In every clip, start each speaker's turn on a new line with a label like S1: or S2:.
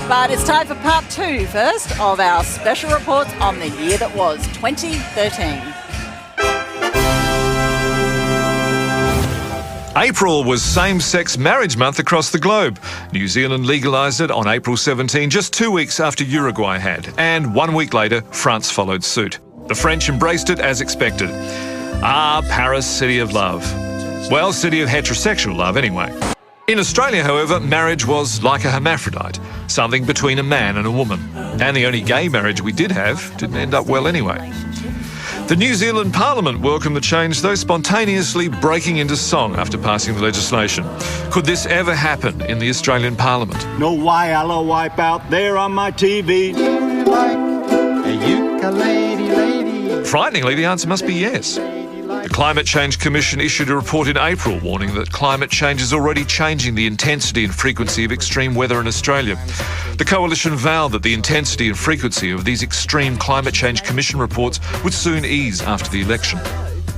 S1: But it's time for part 2 first of our special reports on the year that was 2013.
S2: April was same-sex marriage month across the globe. New Zealand legalised it on April 17, just 2 weeks after Uruguay had. And 1 week later, France followed suit. The French embraced it as expected. Ah, Paris, city of love. Well, city of heterosexual love anyway. In Australia, however, marriage was like a hermaphrodite, something between a man and a woman. And the only gay marriage we did have didn't end up well anyway. The New Zealand Parliament welcomed the change, though spontaneously breaking into song after passing the legislation. Could this ever happen in the Australian Parliament?
S3: No YLO wipe out there on my TV.
S4: Do you like a ukulele lady?
S2: Frighteningly, the answer must be yes. The Climate Change Commission issued a report in April warning that climate change is already changing the intensity and frequency of extreme weather in Australia. The coalition vowed that the intensity and frequency of these extreme Climate Change Commission reports would soon ease after the election.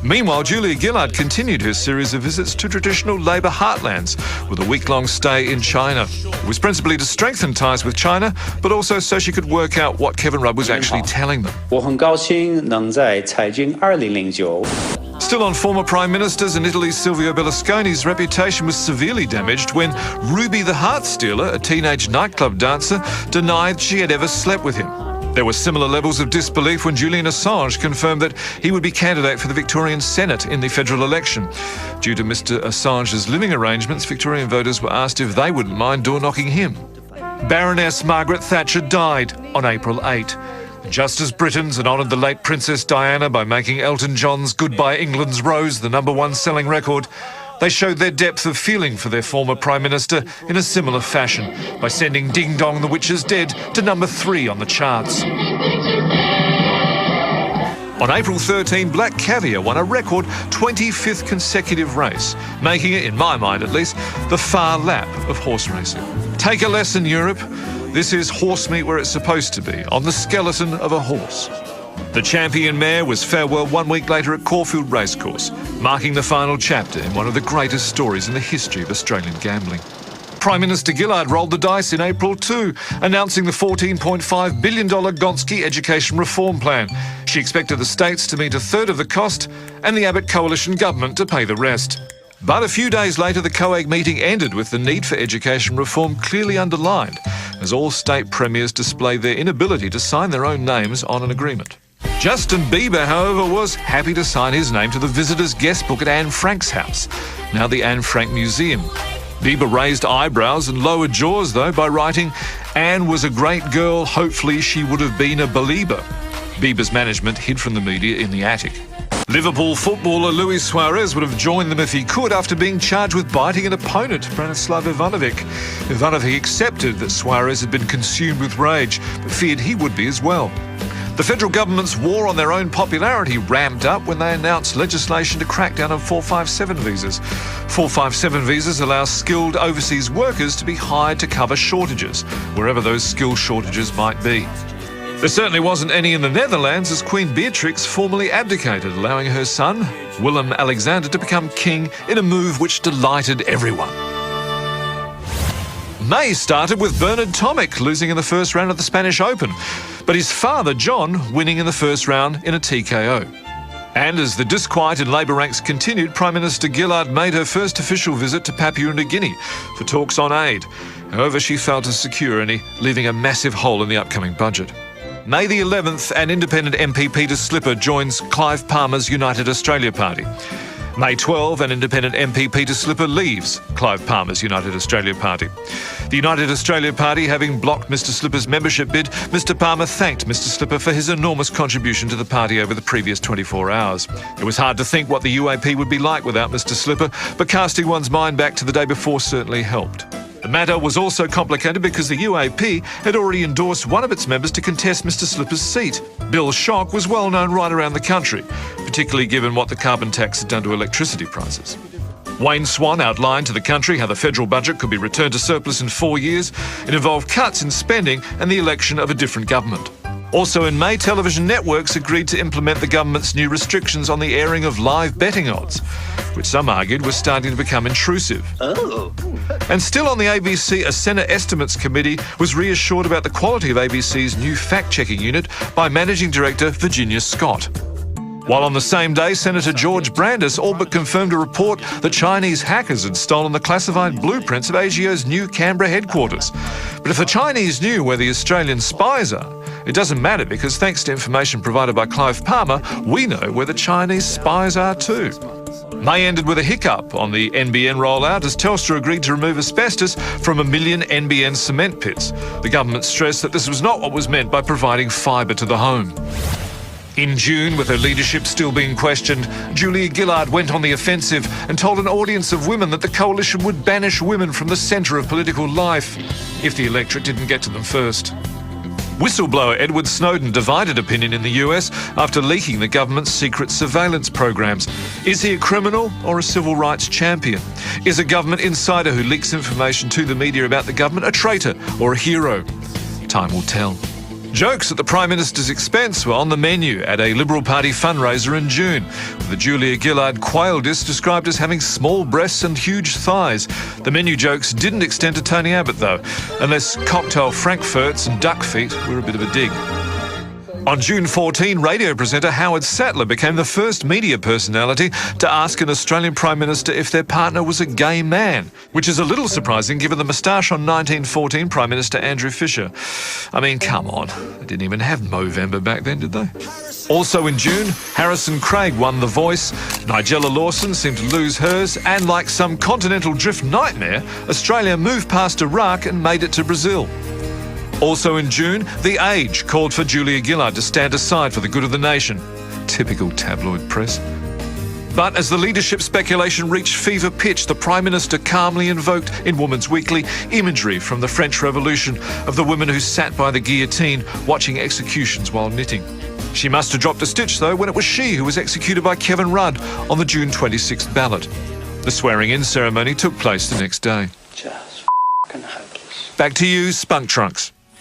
S2: Meanwhile, Julia Gillard continued her series of visits to traditional Labor heartlands with a week-long stay in China. It was principally to strengthen ties with China, but also so she could work out what Kevin Rudd was actually telling them.
S5: 我很高兴能在财经2009
S2: Still on former prime ministers, and Italy's Silvio Berlusconi's reputation was severely damaged when Ruby the Heart Stealer, a teenage nightclub dancer, denied she had ever slept with him. There were similar levels of disbelief when Julian Assange confirmed that he would be candidate for the Victorian Senate in the federal election. Due to Mr Assange's living arrangements, Victorian voters were asked if they wouldn't mind door-knocking him. Baroness Margaret Thatcher died on April 8. Just as Britons had honoured the late Princess Diana by making Elton John's Goodbye England's Rose the #1 selling record, they showed their depth of feeling for their former Prime Minister in a similar fashion by sending Ding Dong the Witch is Dead to #3 on the charts. On April 13, Black Caviar won a record 25th consecutive race, making it, in my mind at least, the far lap of horse racing. Take a lesson, Europe. This is horse meat where it's supposed to be, on the skeleton of a horse. The champion mare was farewelled 1 week later at Caulfield Racecourse, marking the final chapter in one of the greatest stories in the history of Australian gambling. Prime Minister Gillard rolled the dice in April too, announcing the $14.5 billion Gonski Education Reform Plan. She expected the states to meet a third of the cost and the Abbott coalition government to pay the rest. But a few days later, the COAG meeting ended with the need for education reform clearly underlined, as all state premiers displayed their inability to sign their own names on an agreement. Justin Bieber, however, was happy to sign his name to the visitor's guest book at Anne Frank's house, now the Anne Frank Museum. Bieber raised eyebrows and lowered jaws, though, by writing, "Anne was a great girl, hopefully she would have been a belieber." Bieber's management hid from the media in the attic. Liverpool footballer Luis Suarez would have joined them if he could after being charged with biting an opponent, Branislav Ivanovic. Ivanovic accepted that Suarez had been consumed with rage, but feared he would be as well. The federal government's war on their own popularity ramped up when they announced legislation to crack down on 457 visas. 457 visas allow skilled overseas workers to be hired to cover shortages, wherever those skill shortages might be. There certainly wasn't any in the Netherlands, as Queen Beatrix formally abdicated, allowing her son, Willem-Alexander, to become king in a move which delighted everyone. May started with Bernard Tomic losing in the first round of the Spanish Open, but his father, John, winning in the first round in a TKO. And as the disquiet in Labor ranks continued, Prime Minister Gillard made her first official visit to Papua New Guinea for talks on aid. However, she failed to secure any, leaving a massive hole in the upcoming budget. May the 11th, an independent MP Peter Slipper joins Clive Palmer's United Australia Party. May 12, an independent MP Peter Slipper leaves Clive Palmer's United Australia Party. The United Australia Party having blocked Mr Slipper's membership bid, Mr Palmer thanked Mr Slipper for his enormous contribution to the party over the previous 24 hours. It was hard to think what the UAP would be like without Mr Slipper, but casting one's mind back to the day before certainly helped. The matter was also complicated because the UAP had already endorsed one of its members to contest Mr Slipper's seat. Bill Schock was well known right around the country, particularly given what the carbon tax had done to electricity prices. Wayne Swan outlined to the country how the federal budget could be returned to surplus in 4 years. It involved cuts in spending and the election of a different government. Also in May, television networks agreed to implement the government's new restrictions on the airing of live betting odds, which some argued was starting to become intrusive. And still on the ABC, a Senate Estimates Committee was reassured about the quality of ABC's new fact-checking unit by Managing Director Virginia Scott. While on the same day, Senator George Brandis all but confirmed a report that Chinese hackers had stolen the classified blueprints of ASIO's new Canberra headquarters. But if the Chinese knew where the Australian spies are, it doesn't matter because thanks to information provided by Clive Palmer, we know where the Chinese spies are too. May ended with a hiccup on the NBN rollout as Telstra agreed to remove asbestos from 1 million NBN cement pits. The government stressed that this was not what was meant by providing fibre to the home. In June, with her leadership still being questioned, Julia Gillard went on the offensive and told an audience of women that the coalition would banish women from the centre of political life if the electorate didn't get to them first. Whistleblower Edward Snowden divided opinion in the US after leaking the government's secret surveillance programs. Is he a criminal or a civil rights champion? Is a government insider who leaks information to the media about the government a traitor or a hero? Time will tell. Jokes at the Prime Minister's expense were on the menu at a Liberal Party fundraiser in June, with the Julia Gillard quail dish described as having small breasts and huge thighs. The menu jokes didn't extend to Tony Abbott, though, unless cocktail frankfurts and duck feet were a bit of a dig. On June 14, radio presenter Howard Sattler became the first media personality to ask an Australian Prime Minister if their partner was a gay man, which is a little surprising given the moustache on 1914 Prime Minister Andrew Fisher. I mean, come on, they didn't even have Movember back then, did they? Also in June, Harrison Craig won The Voice, Nigella Lawson seemed to lose hers, and like some continental drift nightmare, Australia moved past Iraq and made it to Brazil. Also in June, The Age called for Julia Gillard to stand aside for the good of the nation. Typical tabloid press. But as the leadership speculation reached fever pitch, the Prime Minister calmly invoked in Woman's Weekly imagery from the French Revolution of the woman who sat by the guillotine watching executions while knitting. She must have dropped a stitch, though, when it was she who was executed by Kevin Rudd on the June 26th ballot. The swearing-in ceremony took place the next day.
S5: Just f***ing hopeless.
S2: Back to you, Spunk Trunks.